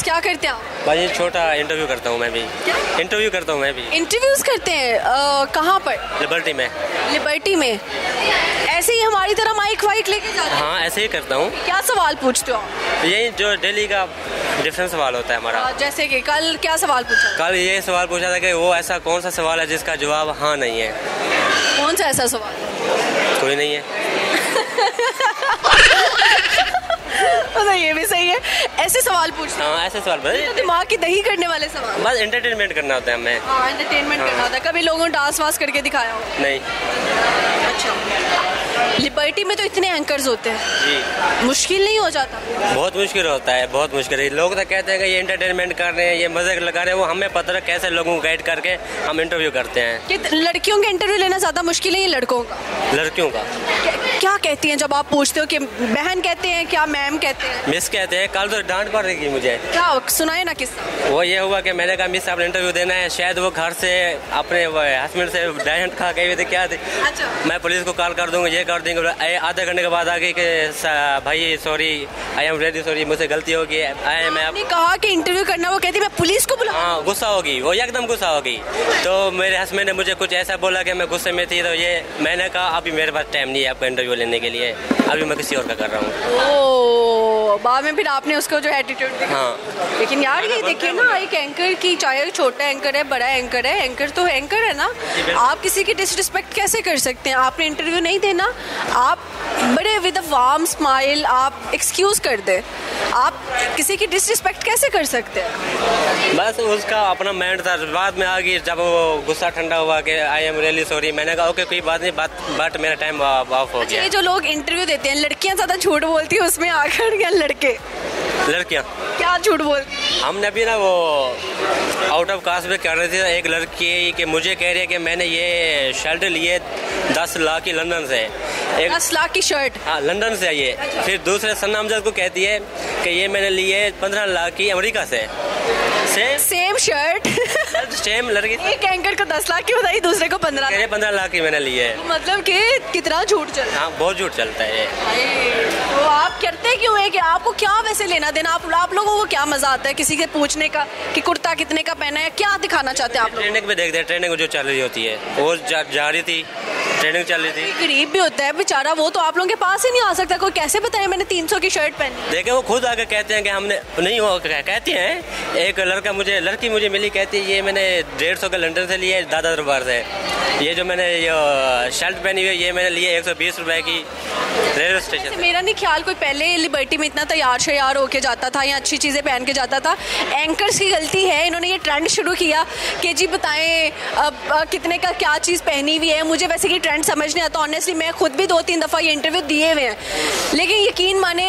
क्या करते हैं आप? भाई छोटा इंटरव्यू करता हूँ मैं भी। इंटरव्यू करता हूँ मैं भी। इंटरव्यूज करते हैं कहाँ पर? लिबर्टी में। लिबर्टी में ऐसे ही हमारी तरह माइक वाइक लेके जाते हैं? हाँ ऐसे ही करता हूँ। क्या सवाल पूछते हो आप? यही जो डेली का डिफरेंट सवाल होता है हमारा। जैसे कि कल क्या सवाल पूछा? कल ये सवाल पूछा था कि वो ऐसा कौन सा सवाल है जिसका जवाब हाँ नहीं है। कौन सा ऐसा सवाल? कोई नहीं है। मतलब ये भी सही है, ऐसे सवाल पूछते हैं। हाँ ऐसे सवाल बस दिमाग की दही करने वाले सवाल। बस एंटरटेनमेंट करना होता है हमें। हाँ एंटरटेनमेंट करना होता है। कभी लोगों ने डांस वांस करके दिखाया हो? नहीं। अच्छा, लिबर्टी में तो इतने एंकर्स होते हैं जी। मुश्किल नहीं हो जाता? बहुत मुश्किल होता है, बहुत मुश्किल है। लोग तो कहते हैं कि ये एंटरटेनमेंट कर रहे हैं, ये मजे लगा रहे हैं, वो हमें पता है कैसे लोगों को गाइड करके हम इंटरव्यू करते हैं। कि लड़कियों का इंटरव्यू लेना ज़्यादा मुश्किल है या लड़कों का? लड़कियों का। क्या कहती हैं जब आप पूछते हो? कि बहन कहते हैं, क्या मैम कहते हैं? मिस कहते हैं। कल तो डांट पड़ रही मुझे। क्या सुनाए ना किस्सा। वो ये हुआ कि मैंने कहा मिस आपने इंटरव्यू देना है, शायद वो घर से अपने हस्बैंड से डांट खा गए थे क्या थे। अच्छा। मैं पुलिस को कॉल कर दूंगा, ये कर देंगे। आधे घंटे के बाद आ गई कि भाई sorry, I am very sorry, मुझसे गलती हो गई। आपने कहा कि इंटरव्यू करना, वो कहती मैं पुलिस को बुला। हाँ गुस्सा होगी, वो एकदम गुस्सा होगी। तो मेरे हस्बैंड ने मुझे कुछ ऐसा बोला कि मैं गुस्से में थी, तो ये मैंने कहा अभी मेरे पास टाइम नहीं है आपका इंटरव्यू लेने के लिए, अभी मैं किसी और का कर रहा हूँ। बाद में फिर आपने उसको जो एटीट्यूड दिखाया। हाँ। लेकिन यार ये देखिए ना, एक एंकर की, चाहे छोटा एंकर है बड़ा एंकर है, एंकर तो एंकर है ना। आप किसी की डिसरिस्पेक्ट कैसे कर सकते हैं? आपने इंटरव्यू नहीं देना, आप बड़े विद अ वार्म स्माइल आप एक्सक्यूज कर दे। आप किसी की डिसरिस्पेक्ट कैसे कर सकते हैं? बस उसका अपना माइंड था। बाद में आ गई जब वो गुस्सा ठंडा हुआ कि आई एम रियली सॉरी, मैंने कहा ओके कोई बात नहीं, बट मेरा टाइम ऑफ हो गया। ये जो लोग इंटरव्यू देते हैं, लड़कियां ज़्यादा झूठ बोलती है उसमें आकर या लड़के? लड़कियाँ क्या झूठ बोलती? हमने अभी ना वो आउट ऑफ कास्ट में कर रहे थे। एक लड़की कि मुझे कह रही है कि मैंने ये शर्ट लिए 10 लाख की लंदन से। 10 लाख की शर्ट? हाँ लंदन से ये। फिर दूसरे सन्नामजद को कहती है कि ये मैंने लिए 15 लाख की अमेरिका से। सेम शर्ट सेम लड़की। एक एंकर को 10 लाख की बताई, दूसरे को 15 लाख की मैंने ली है। मतलब कि कितना झूठ चलता है। हाँ बहुत झूठ चलता है। तो आप करते क्यों है कि आपको क्या वैसे लेना देना? आप लोगों को क्या मजा आता है किसी से पूछने का कि कुर्ता कितने का पहना है? क्या दिखाना चाहते हैं आप लोग? ट्रेनिंग पे देखते हैं, ट्रेनिंग जो चल रही होती है वो जा रही थी, ट्रेनिंग चल रही थी। गरीब भी होता है बेचारा, वो तो आप लोगों के पास ही नहीं आ सकता। कोई कैसे बताए मैंने 300 की शर्ट पहनी? देखे वो खुद आके कहते हैं कि हमने नहीं, हो कहती हैं। एक लड़की मुझे मिली, कहती है ये मैंने 150 का लंदन से लिया है, दादा दरबार से। ये जो मैंने ये शर्ट पहनी हुई है ये मैंने लिए 120 रुपए की रेलवे स्टेशन। मेरा नहीं ख्याल कोई पहले लिबर्टी में इतना तैयार श्यार होके जाता था या अच्छी चीज़ें पहन के जाता था। एंकर्स की गलती है, इन्होंने ये ट्रेंड शुरू किया कि जी बताएं अब कितने का क्या चीज़ पहनी हुई है। मुझे वैसे कि ट्रेंड समझ नहीं आता ऑनेस्टली। मैं खुद भी 2-3 दफ़ा ये इंटरव्यू दिए हुए हैं, लेकिन यकीन माने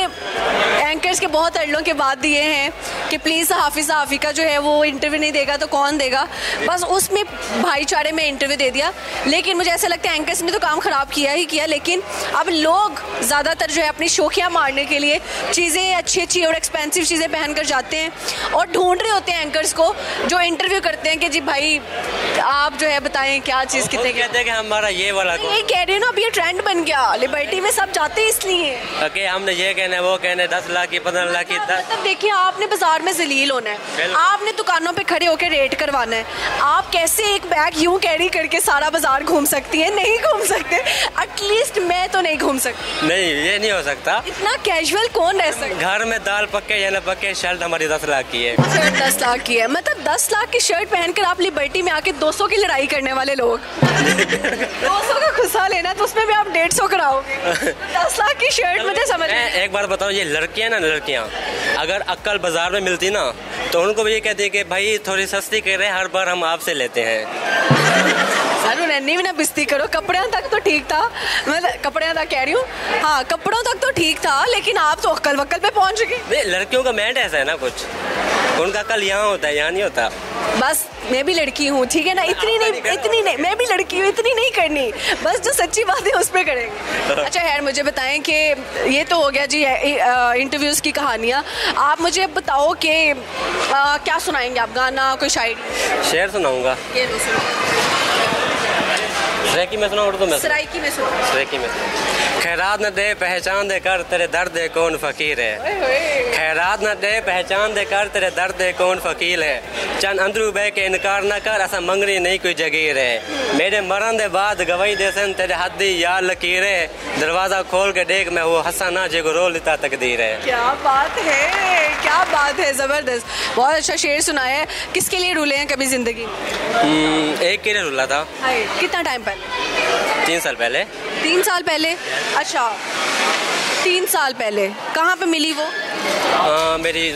एंकर्स के बहुत अड़लों के बाद दिए हैं कि प्लीज़ हाफी का जो है वो इंटरव्यू नहीं देगा तो कौन देगा। बस उसमें भाईचारे में इंटरव्यू दे दिया। लेकिन मुझे ऐसा लगता है एंकर्स ने तो काम ख़राब किया ही किया। लेकिन अब लोग ज़्यादातर जो है अपनी शौकियाँ मारने के लिए चीज़ें अच्छी और एक्सपेंसिव चीज़ें पहन कर जाते हैं और ढूंढ रहे होते हैं एंकर्स को जो इंटरव्यू करते हैं कि जी भाई आप जो है बताएं क्या चीज़ कितने कहते हैं कि हमारा ये वाला ये कह रहे हो ना। अब ये ट्रेंड बन गया, लिबर्टी में सब जाते हैं इसलिए कि हमने ये कहना है वो कहना है 10 लाख की 15 लाख की। मतलब देखिए आपने बाजार में जलील होना है, आपने दुकानों पे खड़े होकर रेट करवाना है। आप कैसे एक बैग यूं कैरी करके सारा बाजार घूम सकती है? नहीं घूम सकते। एटलीस्ट मैं तो नहीं घूम सकती। नहीं ये नहीं हो सकता। इतना कैजुअल कौन रह सकता? घर में दाल पक्के या न पक्के, शर्ट हमारी 10 लाख की है। 10 लाख की है, मतलब 10 लाख की शर्ट पहनकर आप लिबर्टी में आके 200 की लड़ाई करने वाले लोग 200 का गुस्सा लेना तो उसमें भी आप 150 कराओगे। 10 लाख की शर्ट मुझे समझ में। एक बार बताओ, ये लड़कियां ना, लड़कियां अगर अक्कल बाजार में मिलती ना तो उनको भी ये कहती है कि भाई थोड़ी सस्ती कर रहे हैं, हर बार हम आपसे लेते हैं। सर नन्ही भी ना बिस्ती करो, कपड़ों तक तो ठीक था। मैं कपड़ों तक कह रही हूँ, हाँ कपड़ों तक तो ठीक था, लेकिन आप तो अक्कल वक्कल पे पहुँच गए। लड़कियों का मैंड ऐसा है ना, कुछ उनका कल यहाँ होता है, यहाँ नहीं होता। बस मैं भी लड़की हूँ, ठीक है ना, इतनी नहीं, मैं भी लड़की हूँ, इतनी नहीं करनी, बस जो सच्ची बात है उस पर करेंगे। अच्छा यार मुझे बताएं कि ये तो हो गया जी इंटरव्यूज़ की कहानियाँ। आप मुझे बताओ कि क्या सुनाएंगे आप? गाना, कोई शायरी? शेर सुनाऊंगा। ये लो सुनो। सराइकी में सुना, उर्दू में सराइकी में सुनो। सराइकी में खैरात न दे पहचान दे कर तेरे दर्द दे कौन फ़कीर है। खैरात न दे पहचान दे कर तेरे दर्द दे कौन फ़कीर है। चंद अंदरू बह के इनकार न कर असा मंगनी नहीं कोई जगीर है। मेरे मरण दे बाद गवाही दे सन तेरे हद्दी यार लकीर है। दरवाज़ा खोल के देख मैं वो हंसा ना जो रो लेता तकदीर है। क्या बात है, क्या बात है, ज़बरदस्त। बहुत अच्छा शेर सुनाया है। किसके लिए रूले हैं कभी ज़िंदगी? एक के लिए रुला था। कितना टाइम पहले? 3 साल पहले। 3 साल पहले? अच्छा, 3 साल पहले। कहाँ पे मिली वो? मेरी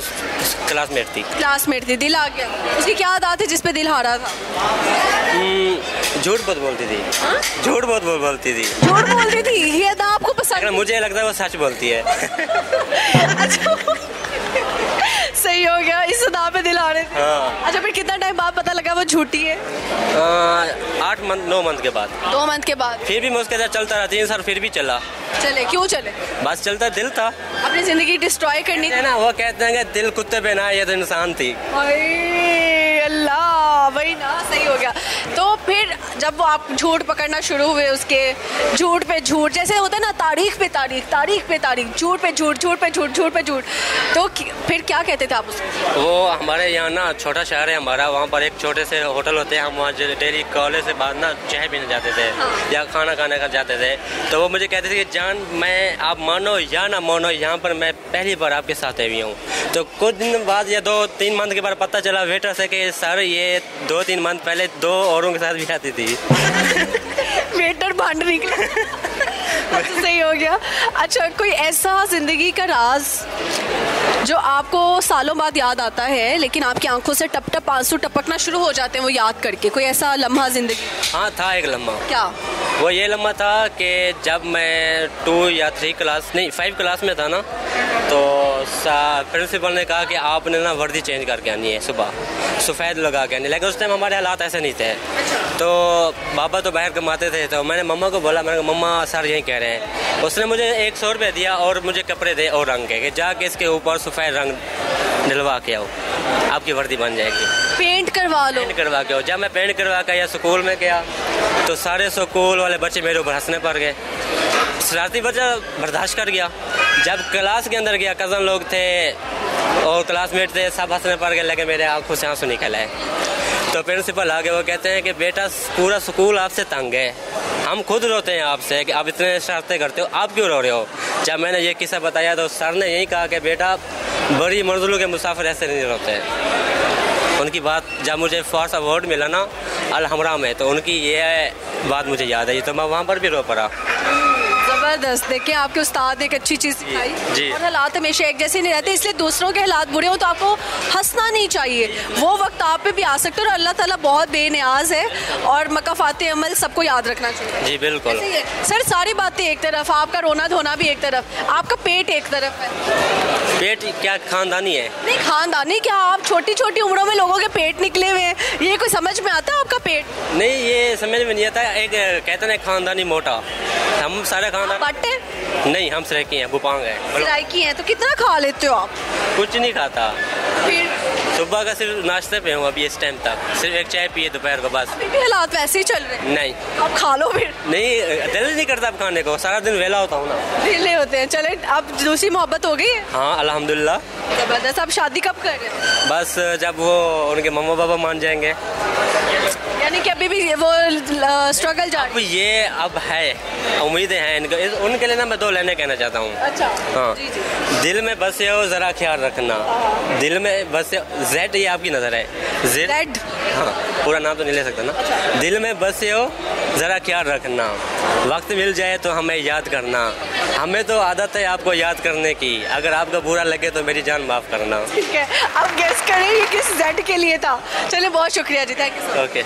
क्लासमेट थी। क्लासमेट थी, दिल आ गया। उसकी क्या आदत है जिस पे दिल हारा था? झूठ बहुत बोलती थी। झूठ बहुत बोलती थी। झूठ बोलती थी, ये अदा आपको पसंद? मुझे लगता है वो सच बोलती है। अच्छा, सही हो गया, इस अदा पे दिल हारे थे। हाँ। अच्छा, फिर कितना टाइम बाद पता लगा वो झूठी है? 9 मंथ के बाद। 2 मंथ के बाद? फिर भी मैं उसके साथ चलता रहा 3 साल, फिर भी चला। चले, क्यों चले? बस चलता दिल था। अपनी जिंदगी डिस्ट्रॉय करनी है ना, वो कहते हैं कि दिल कुत्ते पे ना, ये तो इंसान थी। अल्लाह, वही ना, सही हो गया। तो फिर जब वो आप झूठ पकड़ना शुरू हुए उसके, झूठ पे झूठ, जैसे होता है ना, तारीख पे तारीख, तारीख पे तारीख, झूठ पे झूठ, झूठ पे झूठ, झूठ पे झूठ, तो फिर क्या कहते थे आप उसको? वो हमारे यहाँ ना छोटा शहर है हमारा, वहाँ पर एक छोटे से होटल होते हैं। हम वहाँ डेली कॉलेज से बाद ना चाय पीने जाते थे। हाँ। या खाना खाने का जाते थे। तो वो मुझे कहते थे कि जान, मैं आप मानो या ना मानो, यहाँ पर मैं पहली बार आपके साथ आई हुई हूँ। तो कुछ दिन बाद या 2-3 मंथ के बाद पता चला वेटर से कि सर ये 2-3 मंथ पहले 2 औरों के साथ भी आती थी। वेटर भांड निकला। अच्छा, सही हो गया। अच्छा, कोई ऐसा जिंदगी का राज जो आपको सालों बाद याद आता है, लेकिन आपकी आंखों से टप टप आंसू टपकना शुरू हो जाते हैं वो याद करके, कोई ऐसा लम्हा जिंदगी? हाँ, था एक लम्हा। क्या? वो ये लम्हा था कि जब मैं 2 या 3 क्लास नहीं 5 क्लास में था ना, तो प्रिंसिपल ने कहा कि आपने ना वर्दी चेंज करके आनी है, सुबह सफ़ेद लगा के आनी। लेकिन उस टाइम हमारे हालात ऐसे नहीं थे। तो बाबा तो बाहर कमाते थे, तो मैंने मम्मा को बोला, मैंने कहा मम्मा सर यही कह रहे हैं। उसने मुझे 100 रुपये दिया और मुझे कपड़े दे और रंग के, कि जाके इसके ऊपर सफ़ेद रंग डलवा के आओ, आपकी वर्दी बन जाएगी। पेंट करवा लो। पेंट करवा के आओ। जब मैं पेंट करवा के या स्कूल में गया तो सारे स्कूल वाले बच्चे मेरे ऊपर हंसने पड़ गए। शरारती बच्चा बर्दाश्त कर गया। जब क्लास के अंदर गया, कज़न लोग थे और क्लासमेट थे, सब हंसने पड़ गए, लगे मेरे आंखों से आंसू निकल आए। तो प्रिंसिपल आगे वो कहते हैं कि बेटा पूरा स्कूल आपसे तंग है, हम खुद रोते हैं आपसे कि आप इतने शरारतें करते हो, आप क्यों रो रहे हो। जब मैंने ये किस्सा बताया तो सर ने यही कहा कि बेटा बड़ी मंजिलों के मुसाफिर ऐसे नहीं रोते हैं। उनकी बात, जब मुझे फर्स्ट अवार्ड मिला ना अल-हमरा में, तो उनकी ये बात मुझे याद आई, तो मैं वहाँ पर भी रो पड़ा। ज़बरदस्त। देखिए, आपके उस्ताद एक अच्छी चीज़ सिखाई। और हालात हमेशा एक जैसे नहीं रहते, इसलिए दूसरों के हालात बुरे हो तो आपको हंसना नहीं चाहिए। वो वक्त आप पे भी आ सकते हो और अल्लाह ताला बहुत बेनियाज है और मकाफाते अमल सबको याद रखना चाहिए। जी बिल्कुल। सर, सारी बातें एक तरफ, आपका रोना धोना भी एक तरफ, आपका पेट एक तरफ है। पेट क्या खानदानी है? नहीं खानदानी क्या, आप छोटी छोटी उम्रों में लोगों के पेट निकले हुए हैं, ये कोई समझ में आता है आपका पेट? नहीं, ये समझ में नहीं आता। एक कहते हैं खानदानी मोटा, हम सारे खानदान नहीं, हम सराइकी हैं, बुपांग है। सराइकी हैं, तो कितना खा लेते हो आप? कुछ नहीं खाता। फिर सुबह का सिर्फ नाश्ते पे हूँ अभी इस टाइम तक, सिर्फ एक चाय पिए दोपहर को बस। अभी भी हालात वैसे ही चल रहे हैं? नहीं। आप खा लो फिर। नहीं, दिल नहीं करता अब खाने को, सारा दिन वेला होता हूँ ना। वेले होते हैं। चले, अब दूसरी मोहब्बत हो गई है? हाँ अल्हम्दुलिल्लाह। जबरदस्त। अब शादी कब कर रहे हैं? बस जब वो उनके मम्मा पापा मान जाएंगे। यानी कि अभी भी वो स्ट्रगल जा रही है? ये अब है, उम्मीदें हैं इनको, उनके लिए ना मैं 2 लाइनें कहना चाहता हूँ। अच्छा। हाँ। जी जी। दिल में बसे हो ज़रा ख्याल रखना, दिल में बसे, जेड ये आपकी नज़र है, जेड। हाँ, पूरा नाम तो नहीं ले सकता ना। अच्छा। दिल में बसे हो ज़रा ख्याल रखना, वक्त मिल जाए तो हमें याद करना, हमें तो आदत है आपको याद करने की, अगर आपको बुरा लगे तो मेरी जान माफ़ करना। ठीक है, अब गेस करें ये किस जेड के लिए था। चलिए, बहुत शुक्रिया जी, थैंक यू। ओके।